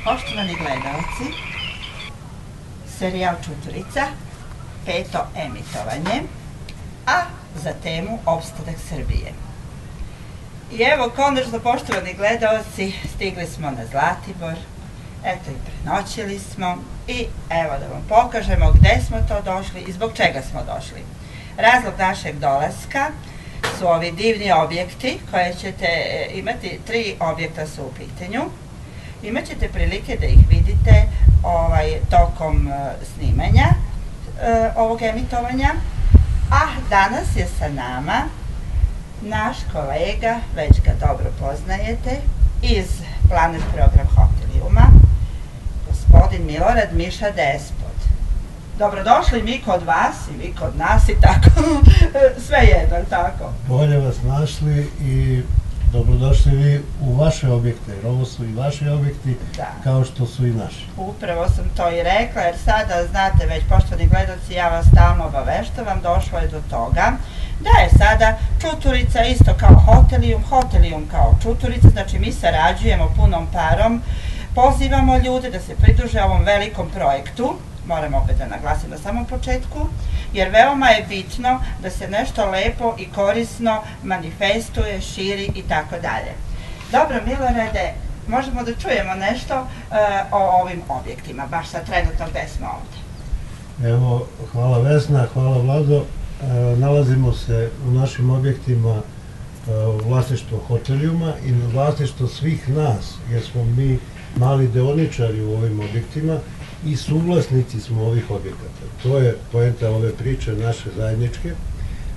Poštovani gledalci, serijal Čuturica, 5. emitovanje, a za temu Opstanak Srbije. I evo, konačno, poštovani gledalci, stigli smo na Zlatibor, eto i prenoćili smo i evo da vam pokažemo gde smo to došli i zbog čega smo došli. Razlog našeg dolaska su ovi divni objekti koje ćete imati, 3 objekta su u pitanju. Imaćete prilike da ih vidite tokom snimanja ovog emitovanja, a danas je sa nama naš kolega, već ga dobro poznajete, iz Planet Program Hotelijuma, gospodin Milorad Miša Despot. Dobrodošli mi kod vas i vi kod nas i tako, sve jedno, tako. Bolje vas našli i dobrodošli vi u vaše objekte, jer ovo su i vaši objekti kao što su i naši. Upravo sam to i rekla, jer sada, znate već, poštovani gledalci, ja vas stalno obaveštavam, došlo je do toga da je sada Čuturica isto kao Hotelijum, Hotelijum kao Čuturica, znači mi sarađujemo punom parom, pozivamo ljude da se pridruže ovom velikom projektu, moram opet da naglasim na samom početku, jer veoma je bitno da se nešto lepo i korisno manifestuje, širi i tako dalje. Dobro, Milorade, možemo da čujemo nešto o ovim objektima, baš sad trenutno gde smo ovde. Evo, hvala Vesna, hvala Vlado. Nalazimo se u našim objektima vlasništvo Hotelijuma i vlasništvo svih nas, jer smo mi mali deoničari u ovim objektima i suvlasnici smo ovih objekata. To je poenta ove priče naše zajedničke.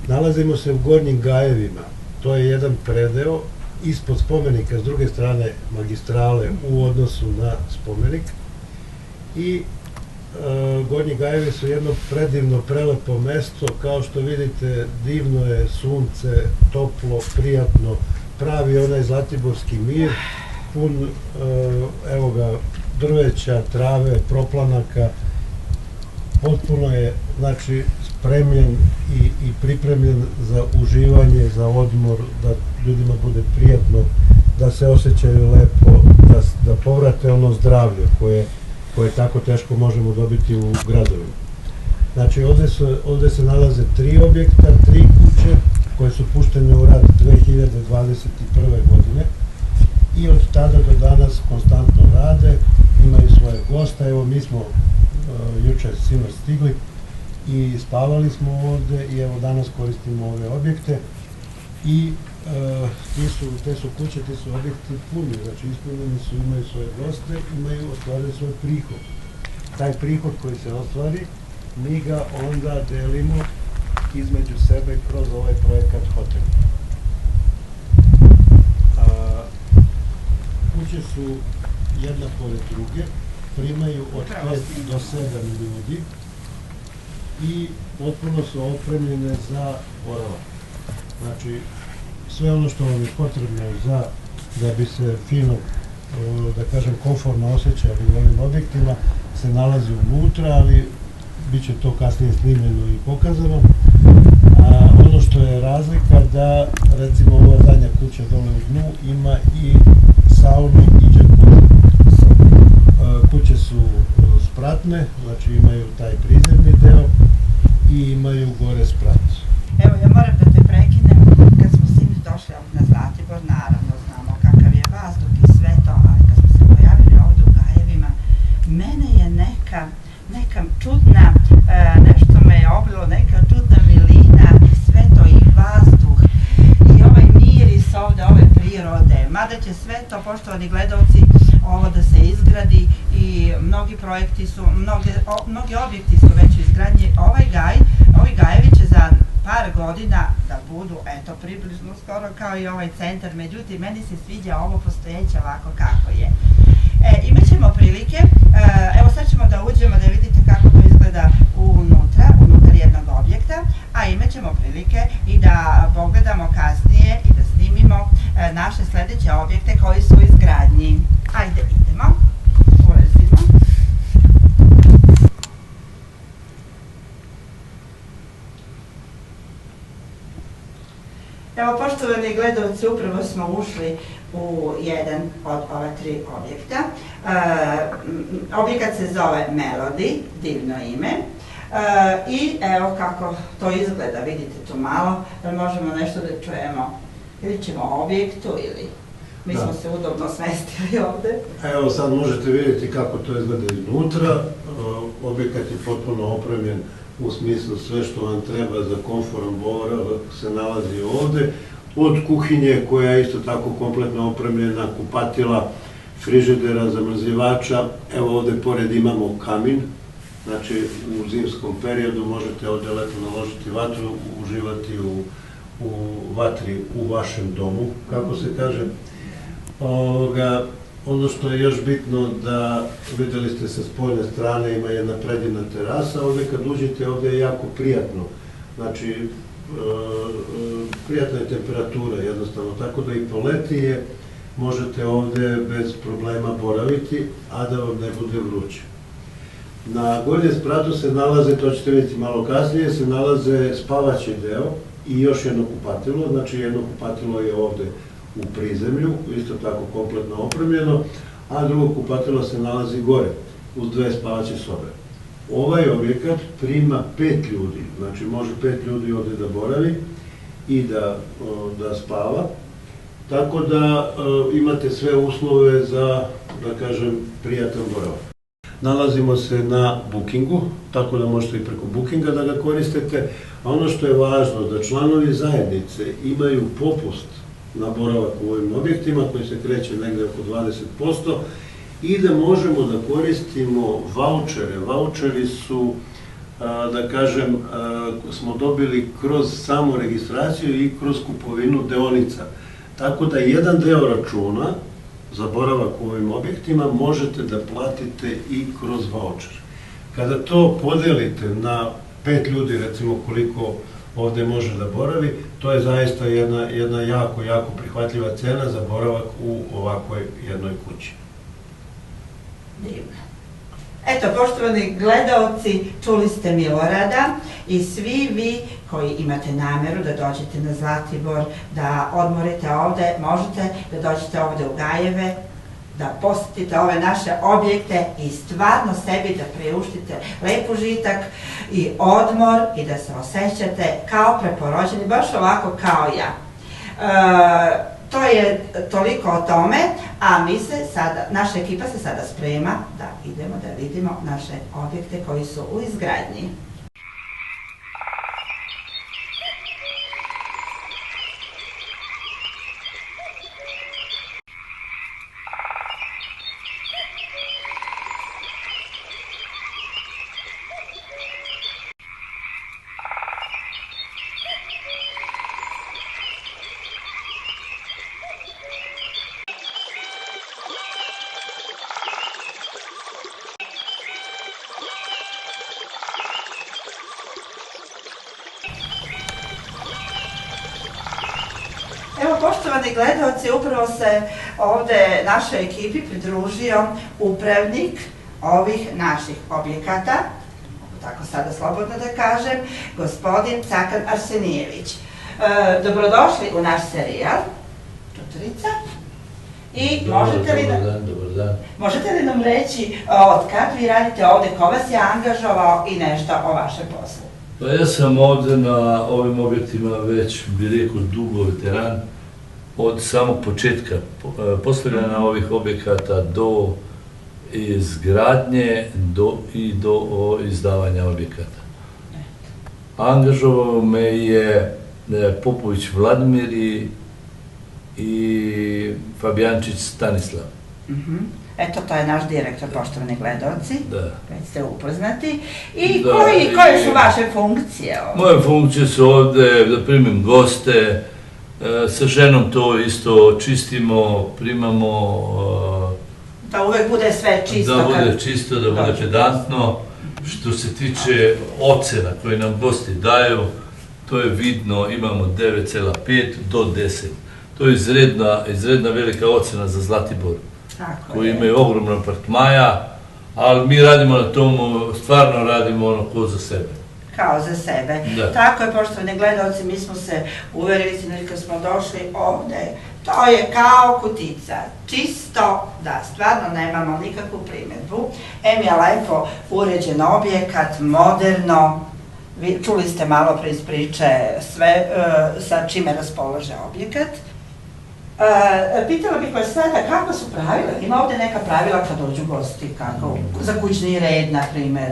Nalazimo se u Gornjim Gajevima, to je jedan predeo ispod spomenika, s druge strane magistrale u odnosu na spomenik, i Gornji Gajevi su jedno predivno, prelepo mesto, kao što vidite divno je sunce, toplo, prijatno, pravi onaj zlatiborski mir, pun, evo ga, drveća, trave, proplanaka, potpuno je, znači, spremljen i pripremljen za uživanje, za odmor, da ljudima bude prijatno, da se osjećaju lepo, da povrate ono zdravlje koje tako teško možemo dobiti u gradovima. Znači, ovde se nalaze 3 objekta, 3 kuće koje su puštene u rad 2021. godine i od tada do danas konstantno rade, imaju svoje gosta. Evo, mi smo juče sinoć stigli i spavali smo ovde i evo danas koristimo ove objekte i te su kuće, ti su objekti puni, znači ispunjeni su, imaju svoje goste, ostvaraju svoj prihod. Taj prihod koji se ostvari, mi ga onda delimo između sebe kroz ovaj projekat Hotel. Kuće su jedna pored druge, primaju od 5 do 7 ljudi i potpuno su opremljene za boravak. Znači, sve ono što vam je potrebno da bi se fino, da kažem, komfortno osjećali u ovim objektima, se nalazi unutra, ali bit će to kasnije snimljeno i pokazano. A ono što je razlika da, recimo, ova zadnja kuća dole u dnu ima i saunu i džakuzi. Kuće su spratne, znači imaju taj prizemni deo i imaju gore sprat. Evo, ja moram da te prekinem, kad smo sinoć došli na Zlatibor, naravno znamo kakav je vazduh i sve to, ali kad smo se pojavili ovde u Gajevima, mene je neka čudna, nešto me je oblilo, neka čudna milina i sve to, i vazduh, i ovaj miris ovde, ove prirode, mada će sve to, poštovani gledalci, ovo da se izgradi i mnogi projekti su, mnogi objekti su već u izgradnji. Ovi gajevi će za par godina da budu, eto, približno skoro kao i ovaj centar, međutim, meni se sviđa ovo postojeće ovako kako je. Imaćemo prilike, evo sad ćemo da uđemo da vidite kako to izgleda unutar jednog objekta, a imaćemo prilike i da pogledamo kasnije i da snimimo naše sledeće objekte koji su u izgradnji. Ajde, idemo, ulazimo. Evo, poštovani gledalci, upravo smo ušli u jedan od ova 3 objekta. Objekat se zove Melody, divno ime. I evo kako to izgleda, vidite tu malo, da možemo nešto da čujemo. Ili ćemo o objektu ili mi smo se udobno smestili ovde. Evo sad možete vidjeti kako to izgleda iznutra. Objekat je potpuno opremljen u smislu sve što vam treba za komforan boravak se nalazi ovde. Od kuhinje koja je isto tako kompletno opremljena, kupatila, frižidera, zamrzivača. Evo ovde pored imamo kamin. Znači u zimskom periodu možete ovde lepo naložiti vatru, uživati u vatri u vašem domu, kako se kaže. Ono što je još bitno da videli ste sa spoljne strane ima jedna predivna terasa, ovde kad uđete ovde je jako prijatno, znači prijatna je temperatura jednostavno, tako da i po leti možete ovde bez problema boraviti, a da vam ne bude vruće. Na gornjem spratu se nalaze, to ćete vidjeti malo kasnije, se nalaze spavaći deo i još jedno kupatilo, znači jedno kupatilo je ovde u prizemlju, isto tako kompletno opremljeno, a drugo kupatilo se nalazi gore, uz 2 spavaće sobe. Ovaj objekat prima 5 ljudi, znači može 5 ljudi ovde da boravi i da spava, tako da imate sve uslove za, da kažem, prijatan boravak. Nalazimo se na Bookingu, tako da možete i preko Bookinga da ga koristite, a ono što je važno da članovi zajednice imaju popust na boravak u ovim objektima koji se kreće negde oko 20% i da možemo da koristimo vaučere. Vaučeri su, da kažem, smo dobili kroz samu registraciju i kroz kupovinu deonica. Tako da jedan deo računa za boravak u ovim objektima možete da platite i kroz vaučer. Kada to podelite na 5 ljudi, recimo koliko ovde može da boravi, to je zaista jedna jako prihvatljiva cena za boravak u ovakvoj jednoj kući. Divno. Eto, poštovani gledaoci, čuli ste Milorada i svi vi koji imate nameru da dođete na Zlatibor, da odmorite ovde, možete da dođete ovde u Gajeve, da posetite ove naše objekte i stvarno sebi da priuštite lep užitak i odmor i da se osjećate kao preporođeni, baš ovako kao ja. To je toliko o tome, a naša ekipa se sada sprema da idemo da vidimo naše objekte koji su u izgradnji. poštovani gledalci, upravo se ovde našoj ekipi pridružio upravnik ovih naših objekata, tako sada slobodno da kažem, gospodin Cakan Arsenijević. Dobrodošli u naš serijal Čutorica. I možete li nam reći od kad vi radite ovde, ko vas je angažovao i nešto o vašem poslu? Pa ja sam ovde na ovim objektima već, bi rekao, dugo veteran, od samog početka postavljanja ovih objekata do izgradnje i do izdavanja objekata. Angažovao me je Popović Vladimir i Fabijančić Stanislav. Eto, to je naš direktor, poštovani gledalci, već ste upoznati. I koje su vaše funkcije ovde? Moje funkcije su ovde da primim goste, sa ženom to isto čistimo, primamo... Da uvek bude sve čisto. Da bude čisto, da bude pedantno. Što se tiče ocena koje nam gosti daju, to je vidno, imamo 9,5 do 10. To je izredna velika ocena za Zlatibor, koji imaju ogromno apartmaja, ali mi radimo na tomu, stvarno radimo ono ko za sebe. Kao za sebe. Tako je, poštovani gledalci, mi smo se uverili, kad smo došli ovde, to je kao kutica, čisto, da, stvarno nemamo nikakvu primedbu. Em je lepo uređen objekat, moderno, čuli ste malo pre iz priče sve sa čime raspolaže objekat. Pitala bih vas sada, kako su pravila? Ima ovde neka pravila kad dođu gosti, kako? Za kućni red, na primer,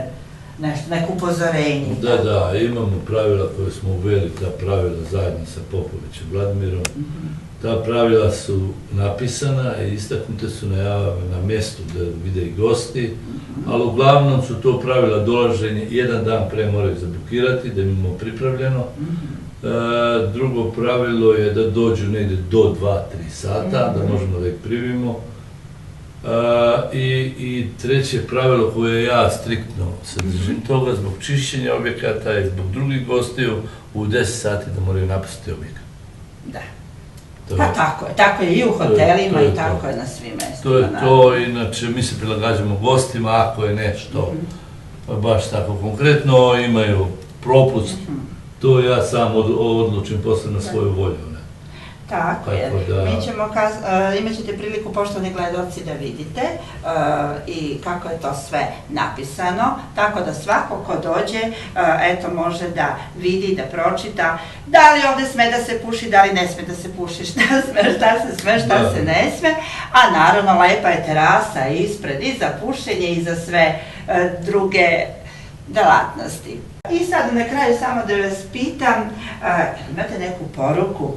neko upozorenje. Da, imamo pravila koje smo uveli, ta pravila zajedno sa Popovićem Vladimirom. Ta pravila su napisana i istaknute su na mjestu da vide i gosti, ali uglavnom su to pravila dolaženje, jedan dan pre moraju zablokirati, da imamo pripravljeno. Drugo pravilo je da dođu negde do 2-3 sata, da možemo da ih primimo. I treće pravilo koje ja striktno se držim toga, zbog čišćenja objekata i zbog drugih gostiju, u 10 sati da moraju napustiti objekat. Da. Pa tako je i u hotelima i tako je na svim mestima. To je to, inače mi se prilagođavamo gostima, ako je nešto baš tako konkretno, imaju propust, to ja sam odlučim posle na svoju volju. Tako je. Imat ćete priliku, poštovani gledalci, da vidite i kako je to sve napisano, tako da svako ko dođe, eto, može da vidi, da pročita da li ovde sme da se puši, da li ne sme da se puši, šta se sme, šta se ne sme, a naravno lepa je terasa ispred i za pušenje i za sve druge delatnosti. I sad na kraju samo da vas pitam, imate neku poruku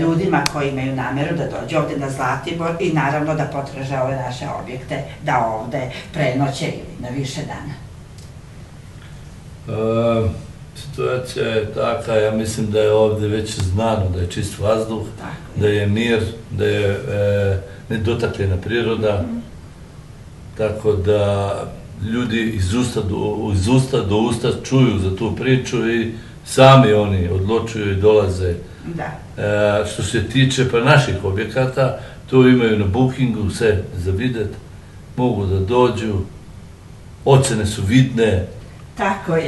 ljudima koji imaju nameru da dođu ovde na Zlatibor i naravno da potraže ove naše objekte, da ovde prenoće ili na više dana? Situacija je taka, ja mislim da je ovde već znano da je čist vazduh, da je mir, da je nedotakljena priroda, tako da ljudi iz usta do usta čuju za tu priču i sami oni odlučuju i dolaze. Što se tiče pa naših objekata, to imaju na bookingu, sve za videt, mogu da dođu, ocene su vidne,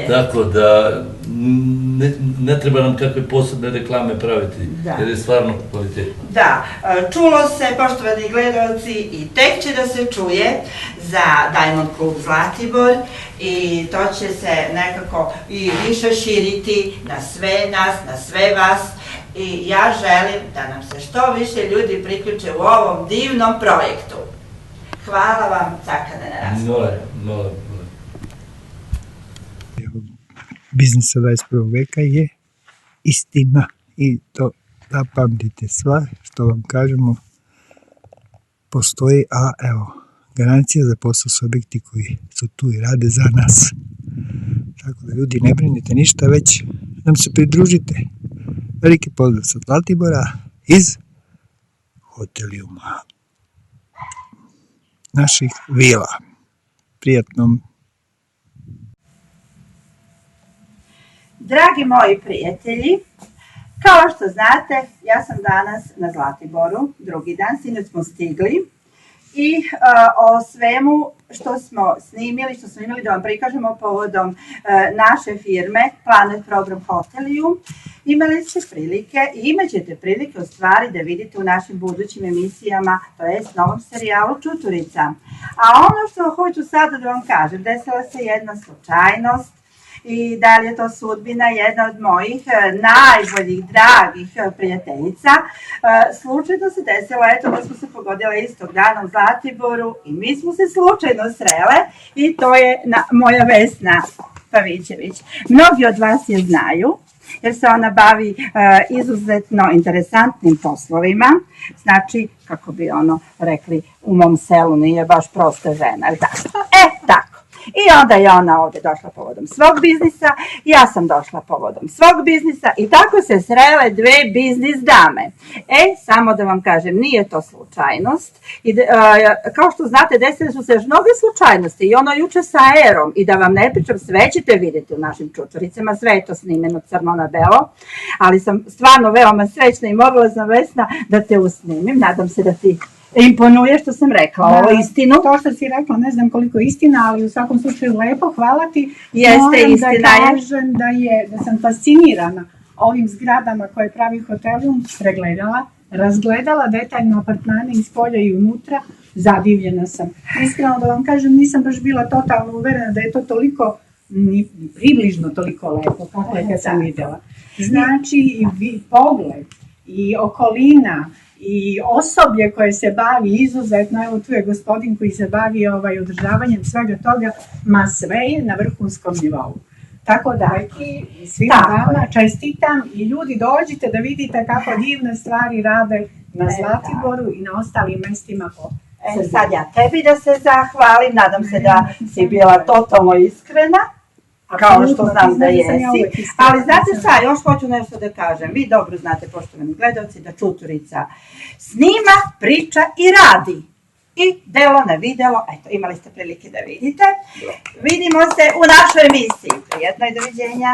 tako da ne treba nam kakve posebne reklame praviti, jer je stvarno kvalitetno. Da, čulo se, poštovani gledalci, i tek će da se čuje za Diamond Klub Zlatibor i to će se nekako i više širiti na sve nas, na sve vas i ja želim da nam se što više ljudi priključe u ovom divnom projektu. Hvala vam, Cakane, na razgovoru. Biznisa 21. veka je istina i to zapamtite sve što vam kažemo postoji, a evo, garancija za posao su objekti koji su tu i rade za nas. Tako da ljudi ne brinite ništa, već nam se pridružite. Veliki pozdrav sa Zlatibora iz hotelijuma naših vila. Prijatnom. Dragi moji prijatelji, Kao što znate, ja sam danas na Zlatiboru, drugi dan, sinoć smo stigli i o svemu što smo snimili, što smo imali da vam prikažemo povodom naše firme Planet Program Hotelium, imali ste prilike i imat ćete prilike u stvari da vidite u našim budućim emisijama, to jest novom serijalu Čuturica. A ono što hoću sada da vam kažem, desila se jedna slučajnost i da li je to sudbina jedna od mojih najboljih, dragih prijateljica. Slučajno se desilo, eto, da smo se pogodile istog dana u Zlatiboru i mi smo se slučajno srele i to je moja Vesna Pavićević. Mnogi od vas je znaju, jer se ona bavi izuzetno interesantnim poslovima. Znači, kako bi ono rekli, u mom selu nije baš prosta žena. Tako. I onda je ona ovdje došla povodom svog biznisa, ja sam došla povodom svog biznisa i tako se srele dve biznis dame. Samo da vam kažem, nije to slučajnost. Kao što znate, desile su se još mnoge slučajnosti i ono juče sa Aerom i da vam ne pričam, sve ćete vidjeti u našim čučuricama, sve je to snimeno crno na belo, ali sam stvarno veoma srećna i morala sam, Vesna, da te usnimim. Nadam se da ti imponuje što sam rekla, ovo istinu. To što si rekla, ne znam koliko je istina, ali u svakom slučaju lepo, hvala ti. Jeste, istina je. Moram da kažem da sam fascinirana ovim zgradama koje pravi Hotelium, razgledala detaljno apartmane iz polja i unutra, zadivljena sam. Iskreno da vam kažem, nisam baš bila totalno uverena da je to toliko, ni približno toliko lepo, kako je kad sam vidjela. Znači, i pogled, i okolina, i osoblje koje se bavi izuzetno, evo tu je gospodin koji se bavi održavanjem svega toga, ma sve je na vrhunskom nivou. Tako da, i svima vama čestitam i ljudi dođite da vidite kako divne stvari rade na Zlatiboru i na ostalim mestima po Srbiji. Sad ja tebi da se zahvalim, nadam se da si bila totalno iskrena. Kao što znam da jesi, ali znate šta, još hoću nešto da kažem. Vi dobro znate, poštovani gledalci, da Čuturica snima, priča i radi. I delo na videlo, eto, imali ste prilike da vidite. Vidimo se u našoj emisiji. Prijetno i doviđenja.